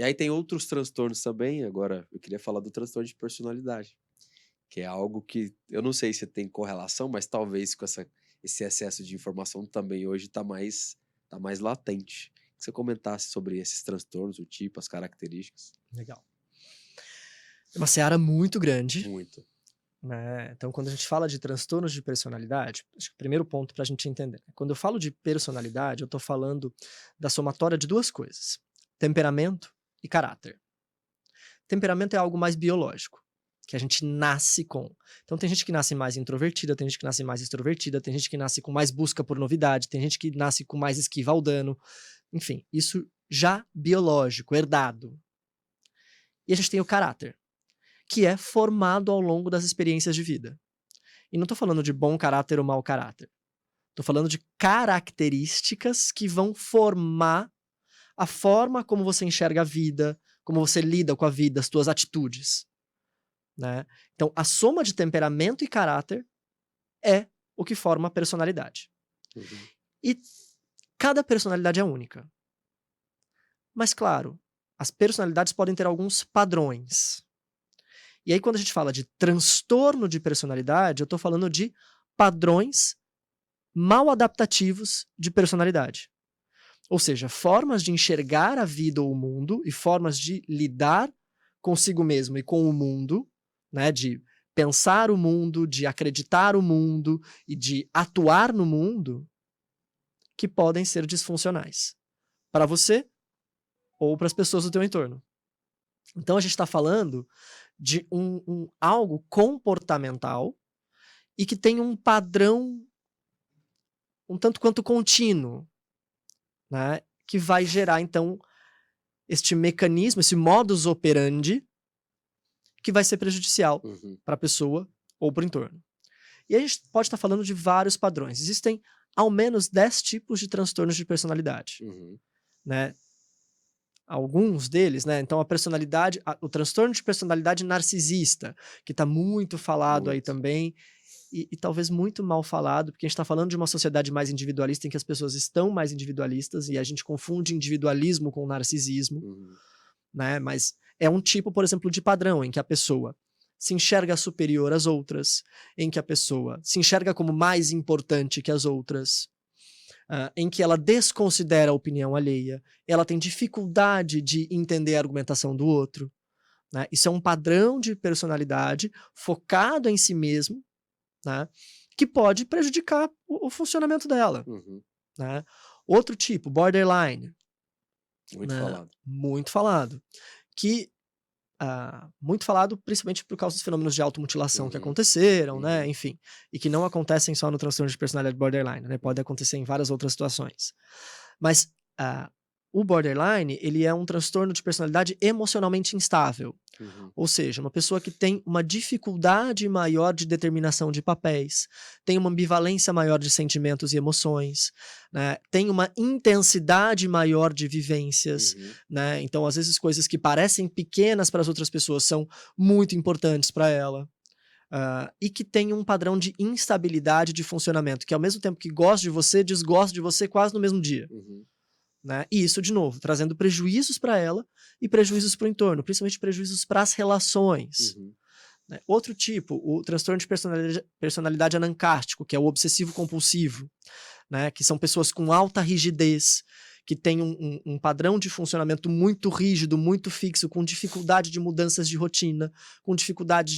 E aí tem outros transtornos também, agora eu queria falar do transtorno de personalidade, que é algo que eu não sei se tem correlação, mas talvez com esse excesso de informação também hoje tá mais latente. Que você comentasse sobre esses transtornos, o tipo, as características. Legal. É uma seara muito grande, Muito. né? Então, quando a gente fala de transtornos de personalidade, acho que o primeiro ponto para a gente entender, né? Quando eu falo de personalidade, eu estou falando da somatória de duas coisas: temperamento e caráter. Temperamento é algo mais biológico, que a gente nasce com. Então, tem gente que nasce mais introvertida, tem gente que nasce mais extrovertida, tem gente que nasce com mais busca por novidade, tem gente que nasce com mais esquiva ao dano. Enfim, isso já biológico, herdado. E a gente tem o caráter, que é formado ao longo das experiências de vida. E não estou falando de bom caráter ou mau caráter. Estou falando de características que vão formar a forma como você enxerga a vida, como você lida com a vida, as suas atitudes, né? Então, a soma de temperamento e caráter é o que forma a personalidade. Uhum. E cada personalidade é única. Mas, claro, as personalidades podem ter alguns padrões. E aí, quando a gente fala de transtorno de personalidade, eu estou falando de padrões mal adaptativos de personalidade. Ou seja, formas de enxergar a vida ou o mundo e formas de lidar consigo mesmo e com o mundo, né, de pensar o mundo, de acreditar o mundo e de atuar no mundo, que podem ser disfuncionais para você ou para as pessoas do teu entorno. Então a gente está falando de algo comportamental e que tem um padrão um tanto quanto contínuo, né, que vai gerar então este mecanismo, esse modus operandi, que vai ser prejudicial Uhum. para a pessoa ou para o entorno. E a gente pode estar falando de vários padrões. Existem ao menos 10 tipos de transtornos de personalidade, Uhum. né? Alguns deles, né? Então, o transtorno de personalidade narcisista, que está muito falado aí Muito. também, e talvez muito mal falado, porque a gente está falando de uma sociedade mais individualista, em que as pessoas estão mais individualistas, e a gente confunde individualismo com narcisismo, Uhum. né? Mas é um tipo, por exemplo, de padrão em que a pessoa se enxerga superior às outras, em que a pessoa se enxerga como mais importante que as outras, em que ela desconsidera a opinião alheia, ela tem dificuldade de entender a argumentação do outro, né? Isso é um padrão de personalidade focado em si mesmo, né? Que pode prejudicar o funcionamento dela, Uhum. né? Outro tipo, borderline, Muito né? falado. Muito falado, que muito falado principalmente por causa dos fenômenos de automutilação que Uhum. aconteceram, né, Uhum. enfim, e que não acontecem só no transtorno de personalidade borderline, né, pode acontecer em várias outras situações. Mas, o borderline, ele é um transtorno de personalidade emocionalmente instável, Uhum. ou seja, uma pessoa que tem uma dificuldade maior de determinação de papéis, tem uma ambivalência maior de sentimentos e emoções, né, tem uma intensidade maior de vivências, Uhum. né, então às vezes coisas que parecem pequenas para as outras pessoas são muito importantes para ela. E que tem um padrão de instabilidade de funcionamento, que ao mesmo tempo que gosta de você, desgosta de você quase no mesmo dia, Uhum. né? E isso, de novo, trazendo prejuízos para ela e prejuízos para o entorno, principalmente prejuízos para as relações, Uhum. né? Outro tipo, o transtorno de personalidade anancástico, que é o obsessivo compulsivo, né? Que são pessoas com alta rigidez, que têm um padrão de funcionamento muito rígido, muito fixo, com dificuldade de mudanças de rotina, com dificuldade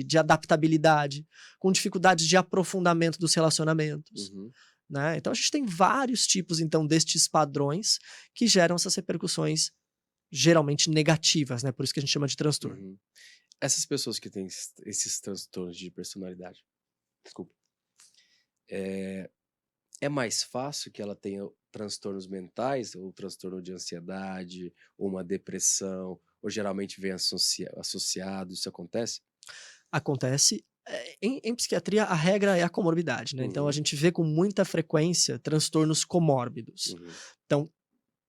de adaptabilidade, com dificuldade de aprofundamento dos relacionamentos, Uhum. né? Então a gente tem vários tipos então destes padrões que geram essas repercussões geralmente negativas, né? Por isso que a gente chama de transtorno. Uhum. Essas pessoas que têm esses transtornos de personalidade, desculpa, é mais fácil que ela tenha transtornos mentais, ou transtorno de ansiedade, ou uma depressão, ou geralmente vem associado, isso acontece? Acontece, em psiquiatria a regra é a comorbidade, né, então a Uhum. gente vê com muita frequência transtornos comórbidos. Uhum. Então,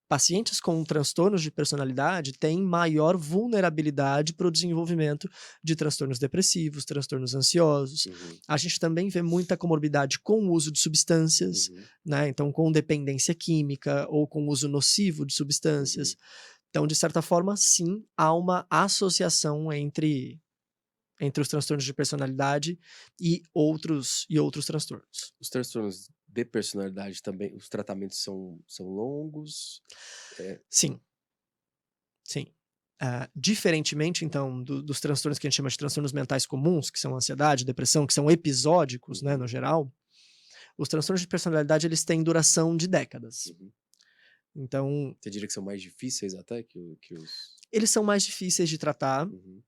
pacientes com transtornos de personalidade têm maior vulnerabilidade para o desenvolvimento de transtornos depressivos, transtornos ansiosos. Uhum. A gente também vê muita comorbidade com o uso de substâncias, Uhum. né, então com dependência química ou com uso nocivo de substâncias. Uhum. Então, de certa forma, sim, há uma associação entre os transtornos de personalidade e outros transtornos. Os transtornos de personalidade também, os tratamentos são longos? Sim, sim. Diferentemente, então, dos transtornos que a gente chama de transtornos mentais comuns, que são ansiedade, depressão, que são episódicos, né, no geral, os transtornos de personalidade, eles têm duração de décadas. Uhum. Então, Você diria que são mais difíceis até que os... eles são mais difíceis de tratar. Uhum.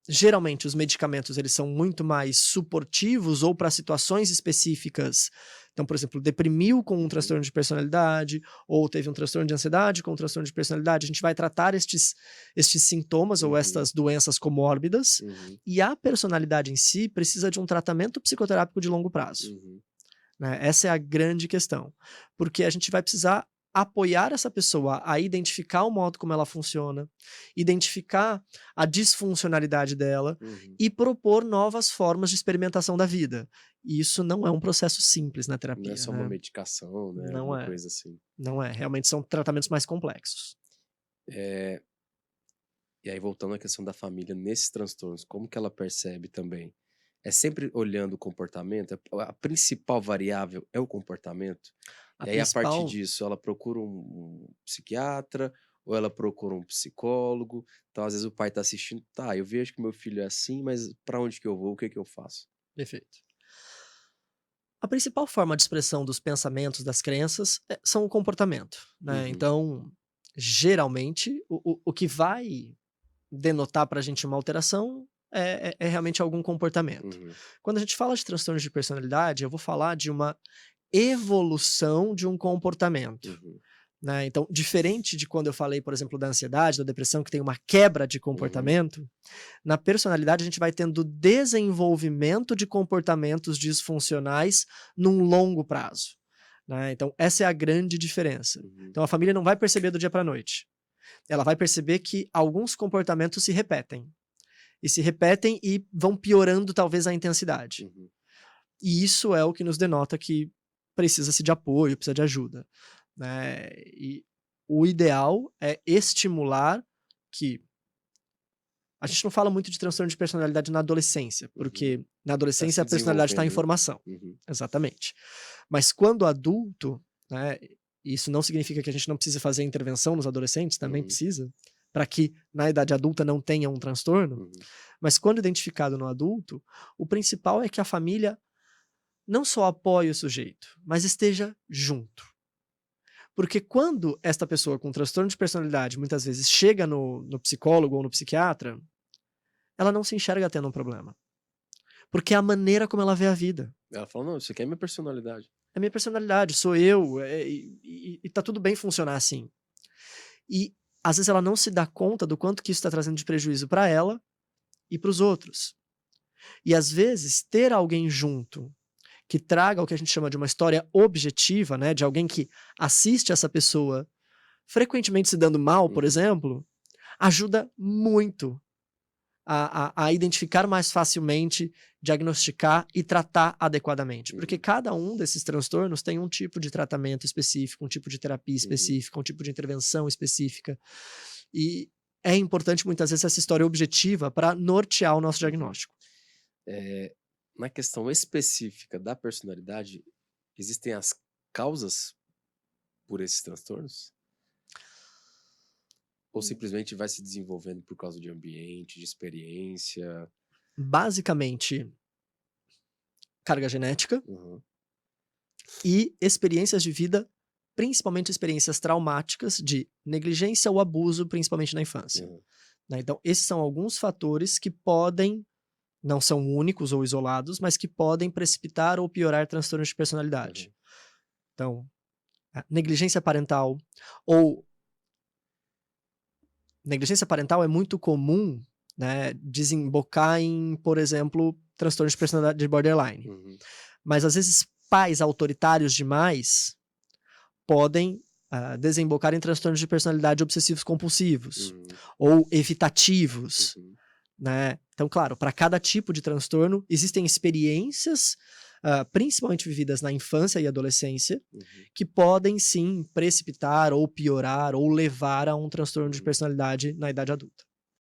Geralmente, os medicamentos, eles são muito mais suportivos ou para situações específicas. Então, por exemplo, deprimiu com um transtorno de personalidade, ou teve um transtorno de ansiedade com um transtorno de personalidade. A gente vai tratar estes sintomas ou estas doenças comórbidas, e a personalidade em si precisa de um tratamento psicoterápico de longo prazo. Né? Essa é a grande questão. Porque a gente vai precisar apoiar essa pessoa a identificar o modo como ela funciona, identificar a disfuncionalidade dela e propor novas formas de experimentação da vida. E isso não é um processo simples na terapia. Não é só uma medicação, né? Não Alguma é. coisa assim. Não é. Realmente são tratamentos mais complexos. E aí, voltando à questão da família, nesses transtornos, como que ela percebe também? É sempre olhando o comportamento? A principal variável é o comportamento? E aí, a partir disso, ela procura um psiquiatra ou ela procura um psicólogo? Então, às vezes, o pai tá assistindo, tá, eu vejo que meu filho é assim, mas pra onde que eu vou? O que que eu faço? Perfeito. A principal forma de expressão dos pensamentos, das crenças, são o comportamento, né? Então, geralmente, o que vai denotar pra gente uma alteração é realmente algum comportamento. Quando a gente fala de transtornos de personalidade, eu vou falar de uma evolução de um comportamento. Né? Então, diferente de quando eu falei, por exemplo, da ansiedade, da depressão, que tem uma quebra de comportamento, na personalidade a gente vai tendo desenvolvimento de comportamentos disfuncionais num longo prazo. Né? Então, essa é a grande diferença. Então, a família não vai perceber do dia para a noite. Ela vai perceber que alguns comportamentos se repetem. E se repetem e vão piorando, talvez, a intensidade. E isso é o que nos denota que precisa-se de apoio, precisa de ajuda. Né? E o ideal é estimular que... A gente não fala muito de transtorno de personalidade na adolescência, porque na adolescência a personalidade está em formação. Exatamente. Mas quando adulto, né, isso não significa que a gente não precisa fazer intervenção nos adolescentes, também precisa, para que na idade adulta não tenha um transtorno, mas quando identificado no adulto, o principal é que a família não só apoie o sujeito, mas esteja junto. Porque quando esta pessoa com transtorno de personalidade muitas vezes chega no psicólogo ou no psiquiatra, ela não se enxerga tendo um problema. Porque é a maneira como ela vê a vida. Ela fala, não, isso aqui é minha personalidade. É minha personalidade, sou eu, e tá tudo bem funcionar assim. E às vezes ela não se dá conta do quanto que isso está trazendo de prejuízo para ela e para os outros. E às vezes ter alguém junto que traga o que a gente chama de uma história objetiva, né, de alguém que assiste essa pessoa frequentemente se dando mal, por exemplo, ajuda muito a identificar mais facilmente, diagnosticar e tratar adequadamente. Porque cada um desses transtornos tem um tipo de tratamento específico, um tipo de terapia específica, um tipo de intervenção específica. E é importante, muitas vezes, essa história objetiva para nortear o nosso diagnóstico. Na questão específica da personalidade, existem as causas por esses transtornos? Ou simplesmente vai se desenvolvendo por causa de ambiente, de experiência? Basicamente, carga genética e experiências de vida, principalmente experiências traumáticas de negligência ou abuso, principalmente na infância. Né? Então, esses são alguns fatores que podem, não são únicos ou isolados, mas que podem precipitar ou piorar transtornos de personalidade. Então, a negligência parental ou... Negligência parental é muito comum, né, desembocar em, por exemplo, transtornos de personalidade de borderline. Mas, às vezes, pais autoritários demais podem desembocar em transtornos de personalidade obsessivos compulsivos ou evitativos. Né? Então, claro, para cada tipo de transtorno, existem experiências principalmente vividas na infância e adolescência, Uhum. que podem sim precipitar ou piorar ou levar a um transtorno de Uhum. personalidade na idade adulta.